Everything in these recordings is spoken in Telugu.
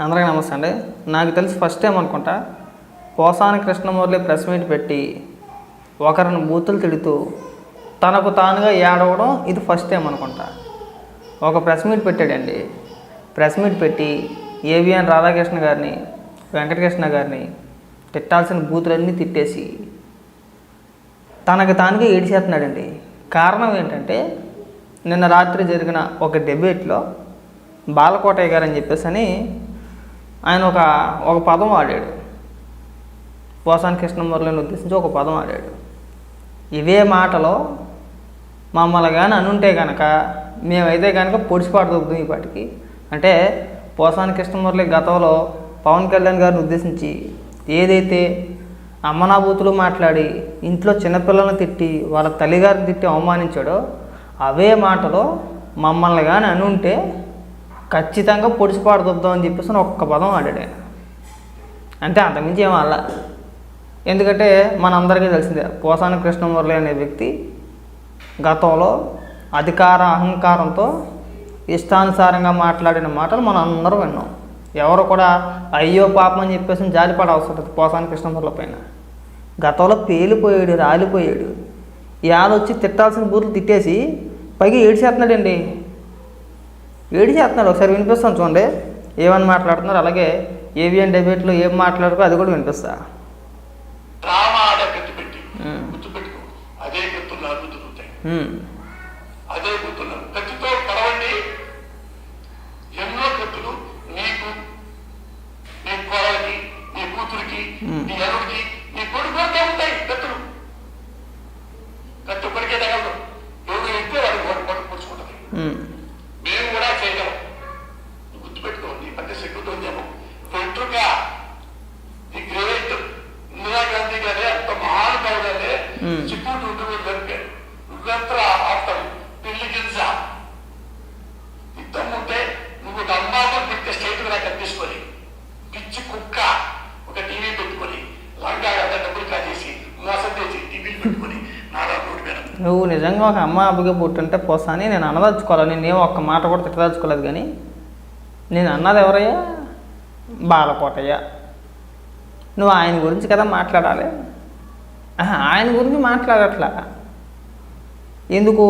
అందరికీ నమస్తే అండి. నాకు తెలిసి ఫస్ట్ టైం అనుకుంటా పోసాని కృష్ణమురళి ప్రెస్ మీట్ పెట్టి ఒకరిని బూతులు తిడుతూ తనకు తానుగా ఏడవడం ఇది ఫస్ట్ టైం అనుకుంటా. ఒక ప్రెస్ మీట్ పెట్టాడండి. ప్రెస్ మీట్ పెట్టి ఏవిఎన్ రాధాకృష్ణ గారిని, వెంకటకృష్ణ గారిని తిట్టాల్సిన బూతులన్నీ తిట్టేసి తనకు తానుగా ఏడిచేస్తున్నాడండి. కారణం ఏంటంటే నిన్న రాత్రి జరిగిన ఒక డిబేట్లో బాలకోటయ్య గారు అని చెప్పేసి అని ఆయన ఒక పదం ఆడాడు. పోసాని కృష్ణమురళిని ఉద్దేశించి ఒక పదం ఆడాడు. ఇవే మాటలో మమ్మల్ని కానీ అనుంటే కనుక మేమైతే కనుక పొడిచిపాటు దొరుకుతాం ఈ పాటికి. అంటే పోసాని కృష్ణమురళి గతంలో పవన్ కళ్యాణ్ గారిని ఉద్దేశించి ఏదైతే అమ్మనాబూతులు మాట్లాడి ఇంట్లో చిన్నపిల్లలను తిట్టి వాళ్ళ తల్లిగారిని తిట్టి అవమానించాడో అవే మాటలో మమ్మల్ని కానీ అనుంటే ఖచ్చితంగా పొడిచిపాటు దొబ్బుదామని చెప్పేసి ఒక్క పదం ఆడాడు ఆయన. అంటే అంతకుమించి ఏమో అలా. ఎందుకంటే మనందరికీ తెలిసిందే పోసాని కృష్ణమురళి అనే వ్యక్తి గతంలో అధికార అహంకారంతో ఇష్టానుసారంగా మాట్లాడిన మాటలు మనం అందరం విన్నాం. ఎవరు కూడా అయ్యో పాపం అని చెప్పేసి జాలిపడ అవసరం లేదు పోసాని కృష్ణమురళి పైన. గతంలో పేలిపోయాడు, రాలిపోయాడు. వచ్చి తిట్టాల్సిన బూతులు తిట్టేసి పైగా ఏడిచేస్తున్నాడండి. ఏడిచేస్తున్నాడు. ఒకసారి వినిపిస్తాను చూడండి ఏమని మాట్లాడుతున్నారు. అలాగే ఏవిఎన్ డిబేట్లో ఏం మాట్లాడుకో అది కూడా వినిపిస్తా. అదే గుర్తున్నారు కత్తితో పడవండి. ఎన్నో కత్తులు నీకు, నీ కోడలికి, నీ కూతురికి, నీ అల్లుడికి, నీ కొడుకులతో ఉంటాయి కత్తులు. కత్తి పడికే తగలదు. ఎవరు ఎత్తే వాడికి పట్టు పొడుచుకుంటుంది. మేము కూడా చేయగలం. గుర్తుపెట్టుకో, నీ పట్టి సిగ్గుతోందేమో వెంట్రుక నీ గ్రేట్ ఇందిరా గాంధీ గారే అంత మహానుభావుడే చిక్కుడు ఉంటుంది దొరికాడు. ఆఫ్టర్ పిల్లి గింజ యుద్ధం ఉంటే నువ్వు ఒక అమ్మాయిని పెట్టే స్టేట్ నాకు అందించుకొని పిచ్చి కుక్క ఒక టీవీ పెట్టుకొని లంగా డబ్బులు కాజేసి మోసం చేసి టీవీలు పెట్టుకొని నారా రోడ్డు మీద నువ్వు నిజంగా ఒక అమ్మ అబ్బుగా పుట్టుంటే పోసాని నేను అనదలుచుకోవాలి. నేనేమో ఒక్క మాట కూడా తిట్టదలుచుకోలేదు. కానీ నేను అన్నది ఎవరయ్యా? బాలకోటయ్య. నువ్వు ఆయన గురించి కదా మాట్లాడాలి. ఆయన గురించి మాట్లాడట్లా. ఎందుకు?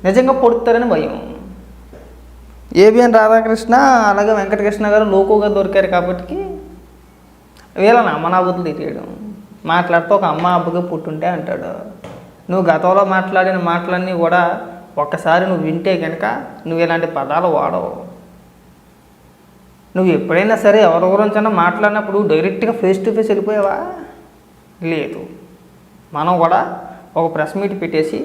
నిజంగా పొడుతారని భయం. ఏవిఎన్ రాధాకృష్ణ అలాగే వెంకటకృష్ణ గారు లోకుగా దొరికారు కాబట్టి వీళ్ళని అమ్మనాబుద్ధులు తిట్టేయడం. మాట్లాడితే ఒక అమ్మ అబ్బుగా పుట్టుంటే అంటాడు. నువ్వు గతంలో మాట్లాడిన మాటలన్నీ కూడా ఒక్కసారి నువ్వు వింటే కనుక నువ్వు ఇలాంటి పదాలు వాడవు. నువ్వు ఎప్పుడైనా సరే ఎవరి గురించైనా మాట్లాడినప్పుడు డైరెక్ట్గా ఫేస్ టు ఫేస్ వెళ్ళిపోయావా? లేదు. మనం కూడా ఒక ప్రెస్ మీట్ పెట్టేసి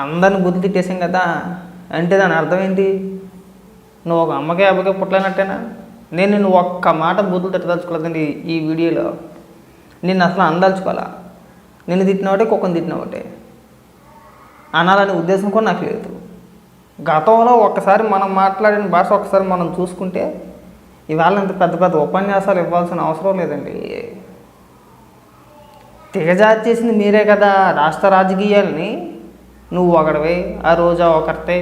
అందరిని బుద్ధి తిట్టేసాం కదా. అంటే దాని అర్థం ఏంటి? నువ్వు ఒక అమ్మకే అబ్బకే పుట్టలేనట్టేనా? నేను నిన్ను ఒక్క మాట బుద్ధులు తిట్టదలుచుకోలేదండి ఈ వీడియోలో. నిన్ను అసలు అందలుచుకోవాలా. నిన్ను తిట్టిన ఒకటే, కుక్కను తిట్టిన ఒకటే అనాలనే ఉద్దేశం కూడా నాకు లేదు. గతంలో ఒక్కసారి మనం మాట్లాడిన భాష ఒకసారి మనం చూసుకుంటే ఇవాళ ఇంత పెద్ద పెద్ద ఉపన్యాసాలు ఇవ్వాల్సిన అవసరం లేదండి. దిగజారి చేసింది మీరే కదా. రాష్ట్ర రాజకీయాలని నువ్వు ఒకడివే, ఆ రోజా ఒకరితే,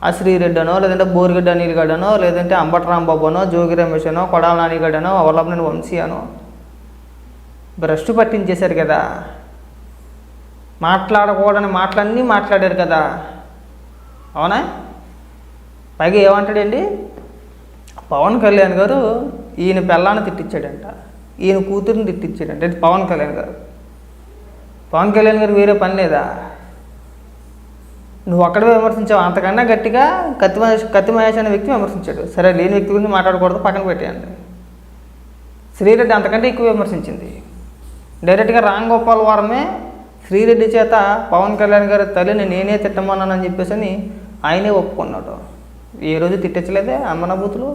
ఆ శ్రీరెడ్డి అనో, లేదంటే బోరిగడ్డ అనిల్గడ్డనో, లేదంటే అంబటరాంబాబు అనో, జోగి రమేష్ అనో, కొడాల నానిగడ్డనో, వల్లభనేని వంశీ అనో భ్రష్టు పట్టించేశారు కదా. మాట్లాడకూడని మాటలన్నీ మాట్లాడారు కదా. అవునా? పైగా ఏమంటాడండి? పవన్ కళ్యాణ్ గారు ఈయన పిల్లాన్ని తిట్టించాడంట, ఈయన కూతురిని తిట్టించాడంట. ఇది పవన్ కళ్యాణ్ గారు. పవన్ కళ్యాణ్ గారు వేరే పని లేదా? నువ్వు అక్కడే విమర్శించావు. అంతకన్నా గట్టిగా కత్తి మహేష్ అనే వ్యక్తి విమర్శించాడు. సరే, లేని వ్యక్తి గురించి మాట్లాడకూడదు, పక్కన పెట్టేయండి. శ్రీరెడ్డి అంతకంటే ఎక్కువ విమర్శించింది. డైరెక్ట్గా రామ్ గోపాల్ వారమే శ్రీరెడ్డి చేత పవన్ కళ్యాణ్ గారి తల్లిని నేనే తిట్టమన్నానని చెప్పేసి అని ఆయనే ఒప్పుకున్నాడు. ఏ రోజు తిట్టించలేదే అమ్మనబూతులు,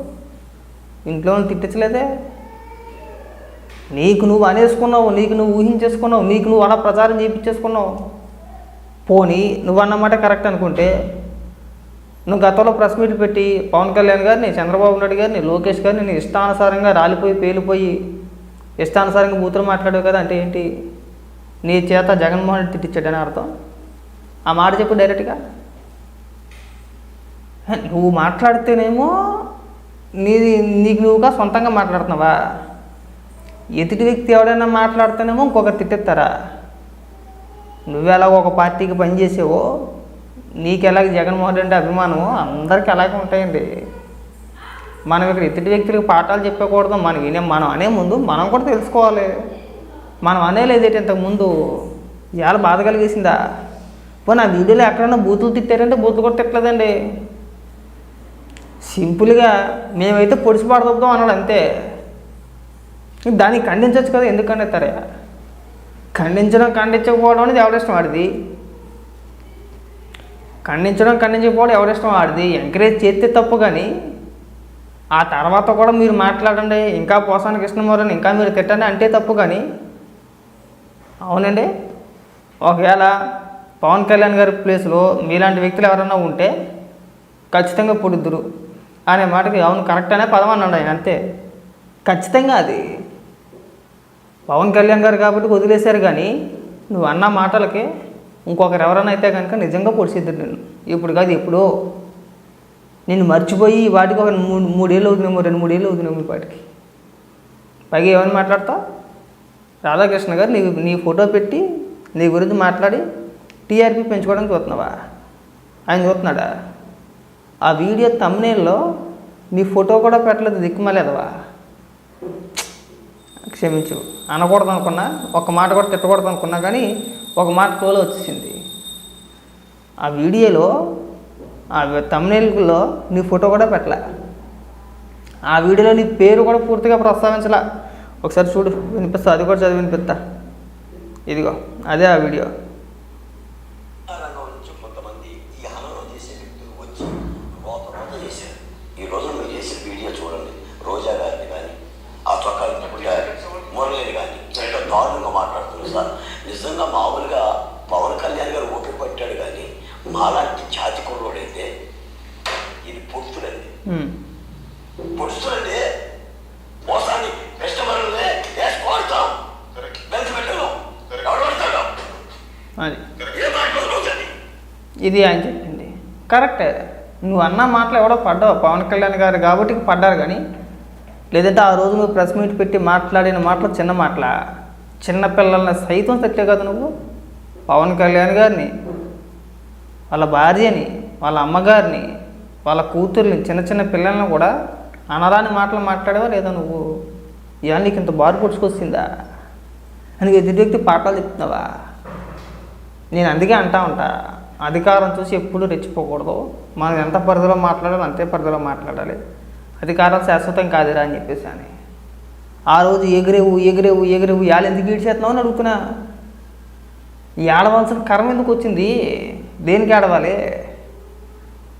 ఇంట్లో తిట్టించలేదే. నీకు నువ్వు అనేసుకున్నావు, నీకు నువ్వు ఊహించేసుకున్నావు, నీకు నువ్వు అలా ప్రచారం చేయించేసుకున్నావు. పోనీ నువ్వు అన్నమాట కరెక్ట్ అనుకుంటే నువ్వు గతంలో ప్రెస్ మీట్ పెట్టి పవన్ కళ్యాణ్ గారిని, చంద్రబాబు నాయుడు గారిని, లోకేష్ గారిని నేను ఇష్టానుసారంగా రాలిపోయి పేలిపోయి ఇష్టానుసారంగా బూతులు మాట్లాడావు కదా. అంటే ఏంటి? నీ చేత జగన్మోహన్ రెడ్డి తిట్టించాడని అర్థం? ఆ మాట చెప్పు డైరెక్ట్గా. నువ్వు మాట్లాడితేనేమో నీకు నువ్వుగా సొంతంగా మాట్లాడుతున్నావా? ఎదుటి వ్యక్తి ఎవడైనా మాట్లాడితేనేమో ఇంకొకరు తిట్టేస్తారా? నువ్వెలా ఒక పార్టీకి పనిచేసావో నీకు ఎలాగ జగన్మోహన్ రెడ్డి అభిమానమో అందరికీ అలాగే ఉంటాయండి. మనం ఇక్కడ ఎదుటి వ్యక్తులకు పాఠాలు చెప్పకూడదు. మనం అనే ముందు మనం కూడా తెలుసుకోవాలి. మనం అనేలేదేంటి ఇంతకుముందు ఇవాళ బాధ కలిగేసిందా? పోనీ ఆ వీడియోలో ఎక్కడైనా బూతులు తిట్టారంటే బూతులు కూడా తిట్టలేదండి. సింపుల్గా మేమైతే పొడిచి పడదొద్దాం అన్నాడు అంతే. దాన్ని ఖండించవచ్చు కదా, ఎందుకు ఖండిస్తారా? ఖండించకపోవడం అనేది ఎవరిష్టం ఆడిది. ఖండించకపోవడం ఎవరిష్టం ఆడిది. ఎంకరేజ్ చేస్తే తప్పు, కానీ ఆ తర్వాత కూడా మీరు మాట్లాడండి, ఇంకా పోసాని కృష్ణమోహన్ ఇంకా మీరు తిట్టండి అంటే తప్పు. కానీ అవునండి, ఒకవేళ పవన్ కళ్యాణ్ గారి ప్లేస్లో మీలాంటి వ్యక్తులు ఎవరన్నా ఉంటే ఖచ్చితంగా పొడుద్దురు అనే మాటకి అవును కరెక్ట్ అనే పదం అన్నాడు ఆయన, అంతే. ఖచ్చితంగా అది పవన్ కళ్యాణ్ గారు కాబట్టి వదిలేశారు. కానీ నువ్వు అన్న మాటలకి ఇంకొకరు ఎవరైనా అయితే కనుక నిజంగా పొడిచిద్దురు నేను. ఇప్పుడు కాదు, ఎప్పుడో నేను మర్చిపోయి వాటికి ఒక 3 ఏళ్ళు అవుతున్నామో 2-3 ఏళ్ళు అవుతున్నాము ఈ వాటికి. పైగా ఏమని మాట్లాడతావు? రాధాకృష్ణ గారు నీ ఫోటో పెట్టి నీ గురించి మాట్లాడి టీఆర్పీ పెంచుకోవడానికి చూస్తున్నావా? ఆయన చూస్తున్నాడా? ఆ వీడియో థంబ్నెయిల్లో నీ ఫోటో కూడా పెట్టలేదు, దిక్కుమలేదవా? క్షమించు, అనకూడదు అనుకున్నా, ఒక మాట కూడా తిట్టకూడదు అనుకున్నా, కానీ ఒక మాట తోలు వచ్చేసింది. ఆ వీడియోలో ఆ థంబ్నెయిల్లో నీ ఫోటో కూడా పెట్టలే. ఆ వీడియోలో నీ పేరు కూడా పూర్తిగా ప్రస్తావించలే. ఒకసారి చూడు, వినిపిస్తా, అది కూడా చదివి వినిపిస్తా. ఇదిగో అదే ఆ వీడియో. నిజంగా మామూలుగా పవన్ కళ్యాణ్ గారు ఓపిక పట్టాడు, కానీ మాలాంటి జాతి కుర్రోడైతే ఇది పొడుస్తుడండి. మోసాన్ని కస్టమర్లనే వేసుకోడతాం, బెల్ట్ పెట్టడం ఎవరు పడతాడు? అది ఇది ఆయన చెప్పింది కరెక్టే. నువ్వు అన్న మాటలు ఎవడో పడ్డావు, పవన్ కళ్యాణ్ గారు కాబట్టి పడ్డారు. కానీ లేదంటే ఆ రోజు నువ్వు ప్రెస్ మీట్ పెట్టి మాట్లాడిన మాటలు చిన్న మాటలా? చిన్నపిల్లల్ని సైతం తట్టే కదా నువ్వు. పవన్ కళ్యాణ్ గారిని, వాళ్ళ భార్యని, వాళ్ళ అమ్మగారిని, వాళ్ళ కూతుర్ని, చిన్న చిన్న పిల్లల్ని కూడా అనరాని మాటలు మాట్లాడేవా లేదా నువ్వు? ఇవాళ నీకు ఇంత బారు పొడుచుకొచ్చిందా? నీకు ఎదుటి వ్యక్తి పాఠాలు చెప్తున్నావా? నేను అందుకే అంటా ఉంటా, అధికారం చూసి ఎప్పుడు రెచ్చిపోకూడదు. మనం ఎంత పరిధిలో మాట్లాడాలో అంతే పరిధిలో మాట్లాడాలి. అధికారం శాశ్వతం కాదురా అని చెప్పేసి అని ఆ రోజు ఎగిరేవు ఇవాళ ఎందుకు ఈడ్చేస్తున్నావు అని అడుగుతున్నా. ఏడవలసిన కర్మ ఎందుకు వచ్చింది? దేనికి ఏడవాలి?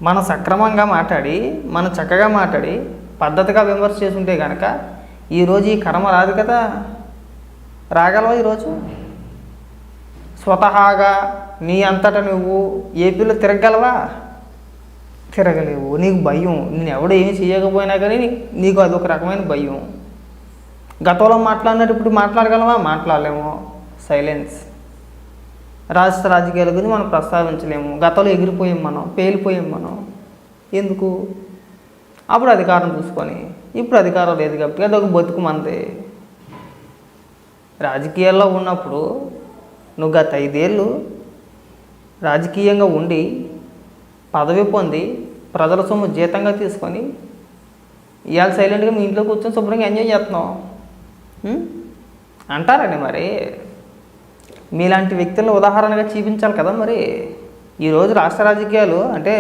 మనం సక్రమంగా మాట్లాడి, మనం చక్కగా మాట్లాడి పద్ధతిగా విమర్శ చేసుంటే కనుక ఈరోజు ఈ కర్మ రాదు కదా. రాగలవా ఈరోజు? స్వతహాగా నీ అంతటా నువ్వు ఏపీలో తిరగలవా? తిరగలేవు. నీకు భయం. నేను ఎవడు ఏమి చేయకపోయినా కానీ నీకు అదొక రకమైన భయం. గతంలో మాట్లాడినట్టు ఇప్పుడు మాట్లాడగలవా? మాట్లాడలేము. సైలెన్స్. రాష్ట్ర రాజకీయాల గురించి మనం ప్రస్తావించలేము. గతంలో ఎగిరిపోయాం, మనం పేలిపోయాం. మనం ఎందుకు? అప్పుడు అధికారం చూసుకొని, ఇప్పుడు అధికారం లేదు కాబట్టి అదొక బతుకు మనది. రాజకీయాల్లో ఉన్నప్పుడు నువ్వు గత 5 ఏళ్ళు రాజకీయంగా ఉండి పదవి పొంది ప్రజల సొమ్ము జీతంగా తీసుకొని ఇవాళ సైలెంట్గా మీ ఇంట్లో కూర్చొని శుభ్రంగా ఎంజాయ్ చేస్తున్నావు అంటారండి. మరి మీలాంటి వ్యక్తులను ఉదాహరణగా చూపించాలి కదా. మరి ఈరోజు రాష్ట్ర రాజకీయాలు అంటే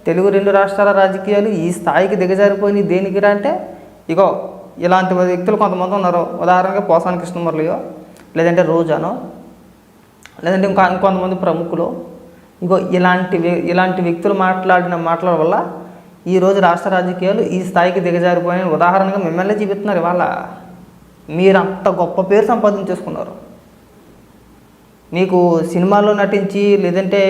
తెలుగు 2 రాష్ట్రాల రాజకీయాలు ఈ స్థాయికి దిగజారిపోయినాయి దేనికిరా అంటే ఇగో ఇలాంటి వ్యక్తులు కొంతమంది ఉన్నారు. ఉదాహరణగా పోసాని కృష్ణమురళియో, లేదంటే రోజానో, లేదంటే ఇంకొంతమంది ప్రముఖులు. ఇగో ఇలాంటి వ్యక్తులు మాట్లాడిన మాటల వల్ల ఈరోజు రాష్ట్ర రాజకీయాలు ఈ స్థాయికి దిగజారిపోయిన ఉదాహరణగా మిమ్మల్ని చూపిస్తున్నారు. ఇవాళ మీరు అంత గొప్ప పేరు సంపాదించేసుకున్నారు. మీకు సినిమాల్లో నటించి, లేదంటే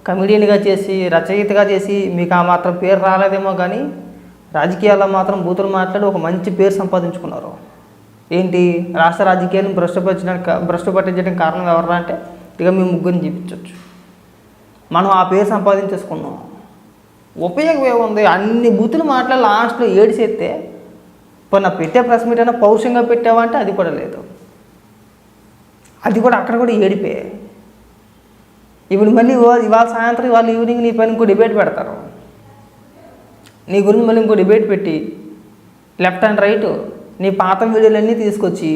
కమెడియన్గా చేసి, రచయితగా చేసి మీకు ఆ మాత్రం పేరు రాలేదేమో, కానీ రాజకీయాల్లో మాత్రం బూతులు మాట్లాడి ఒక మంచి పేరు సంపాదించుకున్నారు. ఏంటి? రాష్ట్ర రాజకీయాలను భ్రష్టు పట్టించడానికి కారణం ఎవరా అంటే ఇక మేము ముగ్గురిని చూపించవచ్చు. మనం ఆ పేరు సంపాదించేసుకున్నాం. ఉపయోగం ఏముంది? అన్ని బూతులు మాట్లాడి లాస్ట్లో ఏడిసేస్తే ఇప్పుడు నా పెట్టే ప్రెస్ మీట్ అయినా పౌరుషంగా పెట్టావా అంటే అది కూడా లేదు. అది కూడా అక్కడ కూడా ఏడిపే. ఇప్పుడు మళ్ళీ ఇవాళ సాయంత్రం ఇవాళ ఈవినింగ్ నీ పైన ఇంకో డిబేట్ పెడతారు. నీ గురించి మళ్ళీ ఇంకో డిబేట్ పెట్టి లెఫ్ట్ అండ్ రైట్ నీ పాత వీడియోలన్నీ తీసుకొచ్చి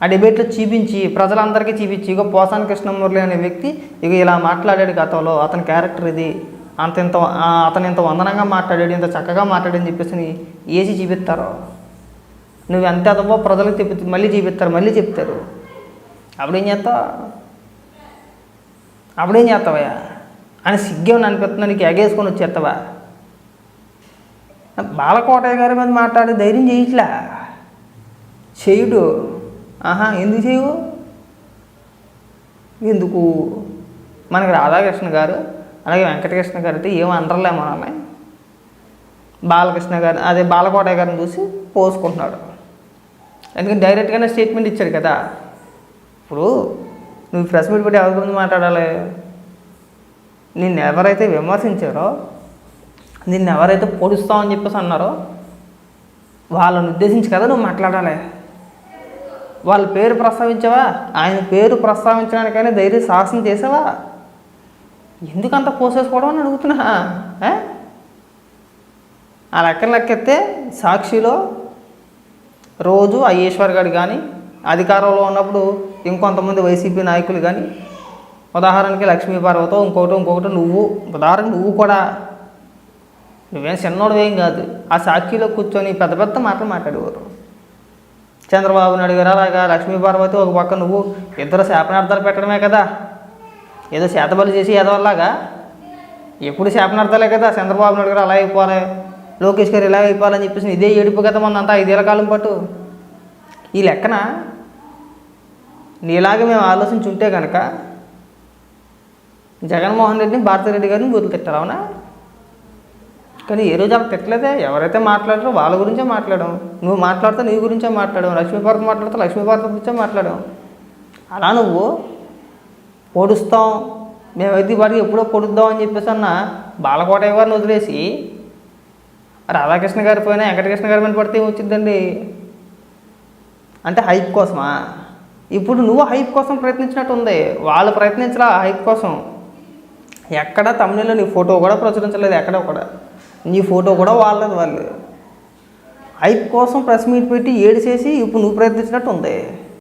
ఆ డిబేట్లో చూపించి ప్రజలందరికీ చూపించి ఇక పోసాని కృష్ణమురళి అనే వ్యక్తి ఇక ఇలా మాట్లాడాడు గతంలో, అతని క్యారెక్టర్ ఇది, అతను ఇంత వందనంగా మాట్లాడాడు, ఇంత చక్కగా మాట్లాడని చెప్పేసి ఏసి చూపిస్తారు. నువ్వు ఎంత అదవో ప్రజలకు మళ్ళీ చూపిస్తారు, మళ్ళీ చెప్తారు. అప్పుడేం చేస్తావయ్యా అని సిగ్గేమని అనిపిస్తున్నా నీకు ఎగేసుకొని వచ్చేస్తావా? బాలకోటయ్య గారి మీద మాట్లాడే ధైర్యం చేయట్లా, చేయుడు. ఎందుకు చేయవు? ఎందుకు? మనకి రాధాకృష్ణ గారు అలాగే వెంకటకృష్ణ గారు అయితే ఏమో అనర్లే మనల్ని. బాలకృష్ణ గారు అదే బాలకోటయ్య గారిని చూసి పోసుకుంటున్నాడు. ఎందుకంటే డైరెక్ట్గానే స్టేట్మెంట్ ఇచ్చాడు కదా. ఇప్పుడు నువ్వు ప్రెస్ మీట్ పెట్టి ఎవరి గురించి మాట్లాడాలి? నిన్ను ఎవరైతే విమర్శించారో, నిన్ను ఎవరైతే పొడుస్తావని చెప్పేసి అన్నారో వాళ్ళని ఉద్దేశించి కదా నువ్వు మాట్లాడాలి. వాళ్ళ పేరు ప్రస్తావించావా? ఆయన పేరు ప్రస్తావించడానికైనా ధైర్య సాహసం చేసావా? ఎందుకంత పోసేసుకోవడం అని అడుగుతున్నా. ఆ లెక్కెత్తే సాక్షిలో రోజు ఆ ఈశ్వర్ గారు కానీ అధికారంలో ఉన్నప్పుడు ఇంకొంతమంది వైసీపీ నాయకులు కానీ, ఉదాహరణకి లక్ష్మీపార్వతో ఇంకొకటి నువ్వు కూడా నువ్వేం చిన్నోడువేం కాదు. ఆ సాక్షిలో కూర్చొని పెద్ద పెద్ద మాటలు మాట్లాడేవారు. చంద్రబాబు నాయుడు గారు అలాగా, లక్ష్మీపార్వతి ఒక పక్క నువ్వు, ఇద్దరు శాపనార్థాలు పెట్టడమే కదా. ఏదో శాతబలి చేసి ఎదవల్లాగా ఎప్పుడు శాపనార్థాలే కదా. చంద్రబాబు నాయుడు గారు అలా అయిపోవాలి, లోకేష్ గారు ఇలా అయిపోవాలని చెప్పేసి ఇదే ఏడుపు కదా మొన్నంతా 5 ఏళ్ల కాలం పాటు. ఈ లెక్కన నీలాగా మేము ఆలోచించుంటే కనుక జగన్మోహన్ రెడ్డిని, భారతిరెడ్డి గారిని బూతులు తిట్టారు, అవునా? కానీ ఏ రోజు అలా తిట్టలేదే. ఎవరైతే మాట్లాడారో వాళ్ళ గురించే మాట్లాడాం. నువ్వు మాట్లాడితే నీ గురించే మాట్లాడాం, లక్ష్మీపార్వతి మాట్లాడితే లక్ష్మీపార్వతి గురించే మాట్లాడాం. అలా నువ్వు పొడుస్తాం, మేమైతే వాడికి ఎప్పుడో పొడుద్దాం అని చెప్పేసి అన్న బాలకోటయ్య గారిని వదిలేసి రాధాకృష్ణ గారి పైన వెంకటకృష్ణ గారి పైన పడితే ఏమొచ్చిందండి? అంటే హైప్ కోసమా? ఇప్పుడు నువ్వు హైప్ కోసం ప్రయత్నించినట్టు ఉంది. వాళ్ళు ప్రయత్నించరా హైప్ కోసం. ఎక్కడ తమిళలో నీ ఫోటో కూడా ప్రచురించలేదు, ఎక్కడ కూడా నీ ఫోటో కూడా వాళ్ళు హైప్ కోసం ప్రెస్ మీట్ పెట్టి ఏడిసేసి ఇప్పుడు నువ్వు ప్రయత్నించినట్టు ఉంది.